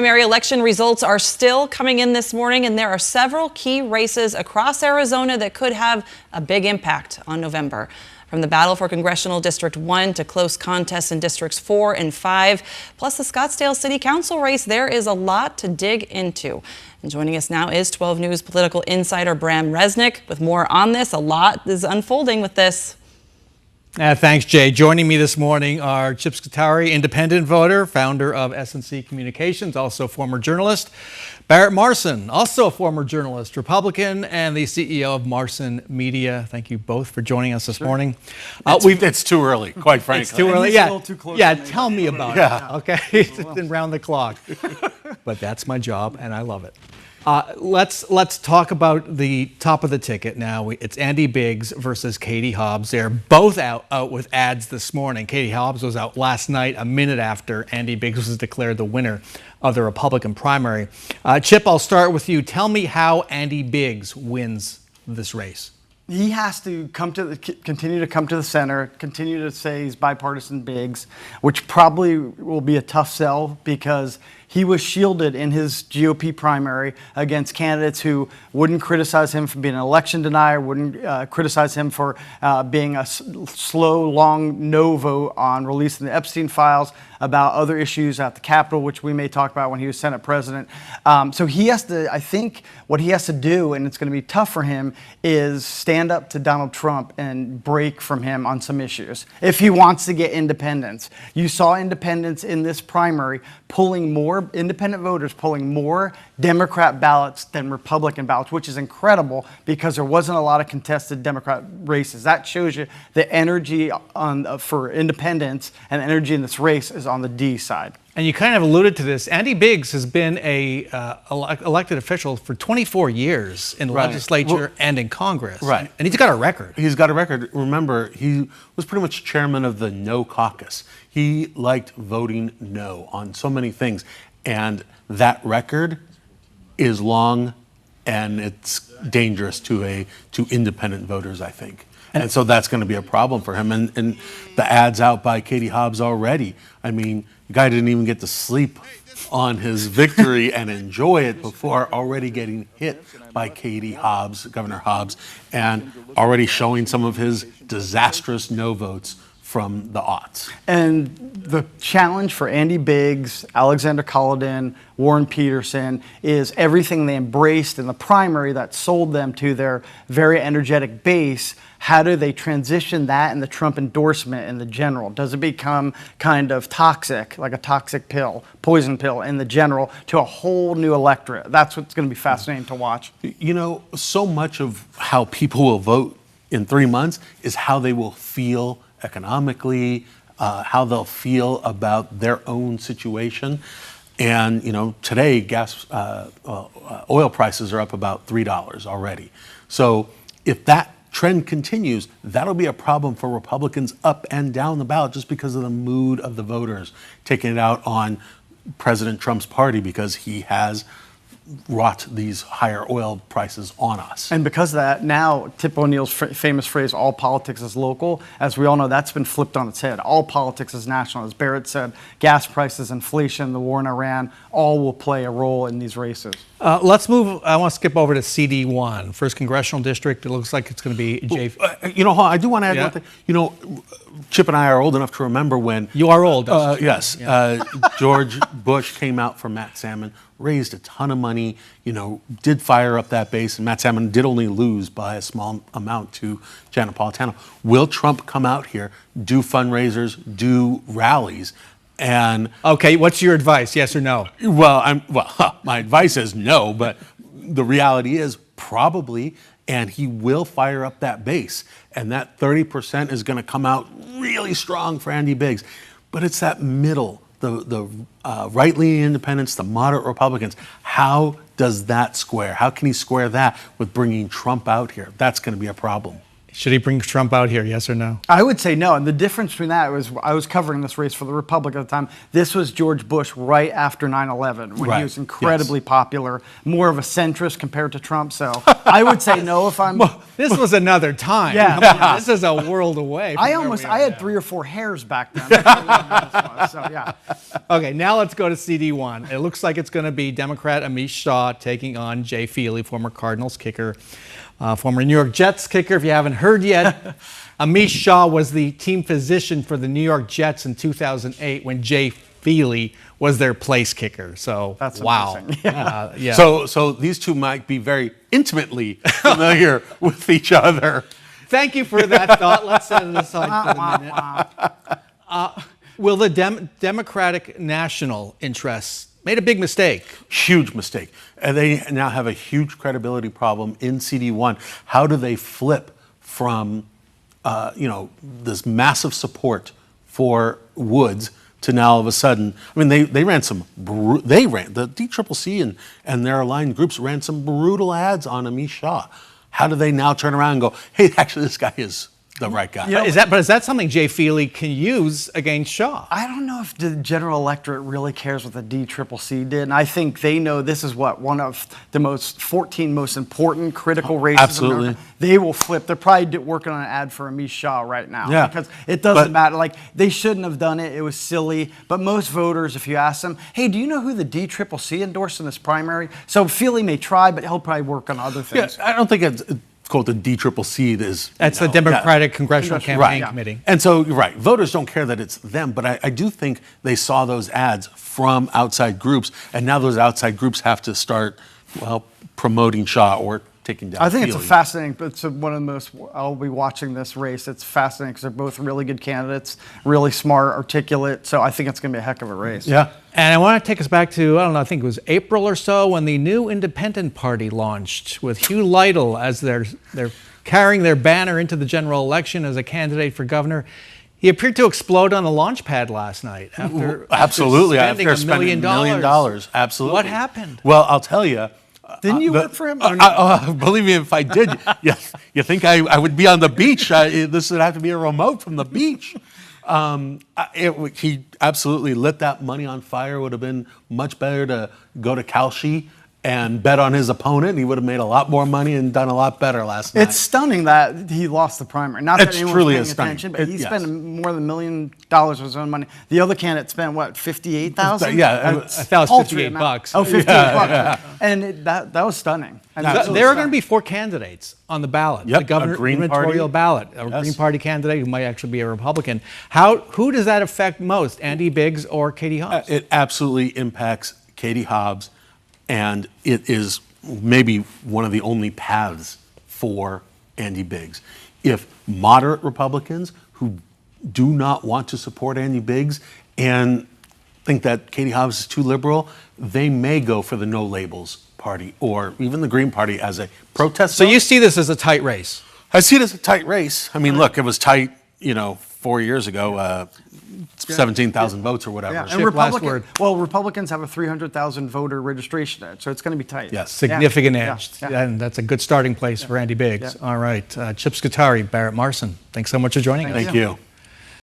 primary election results are still coming in this morning, and there are several key races across Arizona that could have a big impact on November. From the battle for Congressional District 1 to close contests in Districts 4 and 5, plus the Scottsdale City Council race, there is a lot to dig into. And joining us now is 12 News political insider Brahm Resnik with more on this. A lot is unfolding with this. Thanks, Jay. Joining me this morning are Chip Scutari, independent voter, founder of S&C Communications, also former journalist. Barrett Marson, also a former journalist, Republican, and the CEO of Marson Media. Thank you both for joining us this morning. It's too early, quite frankly. It's too early. It's a little too close to me. Tell me about it. Okay, it's been round the clock, but that's my job, and I love it. Let's talk about the top of the ticket now. It's Andy Biggs versus Katie Hobbs. They're both out with ads this morning. Katie Hobbs was out last night, a minute after Andy Biggs was declared the winner of the Republican primary. Chip, I'll start with you. Tell me how Andy Biggs wins this race. He has to continue to come to the center, continue to say he's bipartisan Biggs, which probably will be a tough sell because he was shielded in his GOP primary against candidates who wouldn't criticize him for being an election denier, wouldn't criticize him for being a slow, long no vote on releasing the Epstein files, about other issues at the Capitol, which we may talk about when he was Senate president. So he has to, I think what he has to do, and it's going to be tough for him, is stand up to Donald Trump and break from him on some issues if he wants to get independents. You saw independents in this primary pulling more, independent voters pulling more Democrat ballots than Republican ballots, which is incredible because there wasn't a lot of contested Democrat races. That shows you the energy for independents and energy in this race is on the D side. And you kind of alluded to this. Andy Biggs has been a elected official for 24 years in the legislature and in Congress. Right. And he's got a record. He's got a record. Remember, he was pretty much chairman of the No Caucus. He liked voting no on so many things. And that record is long and it's dangerous to independent voters, I think. And so that's going to be a problem for him. And the ads out by Katie Hobbs already. I mean, the guy didn't even get to sleep on his victory and enjoy it before already getting hit by Katie Hobbs, Governor Hobbs, and already showing some of his disastrous no votes from the aughts. And the challenge for Andy Biggs, Alexander Cullodin, Warren Peterson is everything they embraced in the primary that sold them to their very energetic base. How do they transition that and the Trump endorsement in the general? Does it become kind of toxic, like a toxic pill, poison pill in the general to a whole new electorate? That's what's going to be fascinating to watch. You know, so much of how people will vote in 3 months is how they will feel economically, how they'll feel about their own situation. And, you know, today oil prices are up about $3 already. So if that trend continues, that'll be a problem for Republicans up and down the ballot just because of the mood of the voters taking it out on President Trump's party because he has wrought these higher oil prices on us. And because of that, now Tip O'Neill's famous phrase, all politics is local, as we all know, that's been flipped on its head. All politics is national. As Barrett said, gas prices, inflation, the war in Iran, all will play a role in these races. Let's move. I want to skip over to CD1, 1st Congressional District. It looks like it's going to be Jay. You know, I do want to add one thing. You know, Chip and I are old enough to remember when... You are old. Yes. Yeah. George Bush came out for Matt Salmon, raised a ton of money, you know, did fire up that base, and Matt Salmon did only lose by a small amount to Janet Napolitano. Will Trump come out here, do fundraisers, do rallies, and... Okay, what's your advice, yes or no? Well, my advice is no, but the reality is probably, and he will fire up that base, and that 30% is going to come out really strong for Andy Biggs. But it's that middle, the right-leaning independents, the moderate Republicans. How does that square? How can he square that with bringing Trump out here? That's going to be a problem. Should he bring Trump out here, yes or no? I would say no. And the difference between that was I was covering this race for the Republic at the time. This was George Bush right after 9/11 when he was incredibly popular, more of a centrist compared to Trump. So I would say no if I'm. Well, this was another time. Yeah. I mean, this is a world away. I had 3 or 4 hairs back then. So yeah. Okay, now let's go to CD1. It looks like it's going to be Democrat Amish Shaw taking on Jay Feely, former Cardinals kicker, former New York Jets kicker. If you haven't heard yet, Amish Shaw was the team physician for the New York Jets in 2008 when Jay Feely was their place kicker. So That's wow. amazing. Yeah. So these two might be very intimately familiar with each other. Thank you for that thought. Let's set it aside for a minute. Will the Democratic national interests made a big mistake? Huge mistake. And they now have a huge credibility problem in CD1. How do they flip from, this massive support for Woods to now all of a sudden? I mean, they ran the DCCC and their aligned groups ran some brutal ads on Amish Shaw. How do they now turn around and go, hey, actually, this guy is the right guy? Is that something Jay Feely can use against Shaw? I don't know if the general electorate really cares what the DCCC did, and I think they know this is one of the 14 most important critical races. Absolutely. In America. They will flip. They're probably working on an ad for Amish Shaw right now. Yeah. Because it doesn't matter. Like, they shouldn't have done it. It was silly. But most voters, if you ask them, hey, do you know who the DCCC endorsed in this primary? So Feely may try, but he'll probably work on other things. Yeah, I don't think it's called the DCCC. That's the Democratic Congressional Campaign Committee. And so, you're right, voters don't care that it's them, but I do think they saw those ads from outside groups, and now those outside groups have to start, promoting Shaw or taking down I think Feely. it's fascinating. It's one of the most. I'll be watching this race. It's fascinating because they're both really good candidates, really smart, articulate. So I think it's going to be a heck of a race. Yeah. And I want to take us back to, I think it was April or so when the new Independent Party launched with Hugh Lytle as they're carrying their banner into the general election as a candidate for governor. He appeared to explode on the launch pad last night after Absolutely. spending After spending $1 million. Absolutely. What happened? Well, I'll tell you. Didn't you work for him? Believe me, if I did, you think I would be on the beach? This would have to be a remote from the beach. He absolutely lit that money on fire. Would have been much better to go to Kalshi and bet on his opponent. He would have made a lot more money and done a lot better last night. It's stunning that he lost the primary. Not that anyone's truly paying stunning. attention, but he spent more than $1 million of his own money. The other candidate spent what, $58,000? Yeah, I thought it was $58. Oh, $58 bucks. And that was stunning. And There are going to be 4 candidates on the ballot. Yep, the a Green gubernatorial Party. ballot. A Green Party candidate who might actually be a Republican. Who does that affect most, Andy Biggs or Katie Hobbs? It absolutely impacts Katie Hobbs, and it is maybe one of the only paths for Andy Biggs. If moderate Republicans who do not want to support Andy Biggs and think that Katie Hobbs is too liberal, they may go for the No Labels Party or even the Green Party as a protest So vote. you see this as a tight race? I see it as a tight race. I mean, look, it was tight, 4 years ago, 17,000 votes or whatever. Yeah, Chip, last word. Republicans have a 300,000 voter registration edge, so it's going to be tight. Yes. Significant edge. Yeah. And that's a good starting place for Andy Biggs. Yeah. All right. Chip Scutari, Barrett Marson, thanks so much for joining us. Thank you.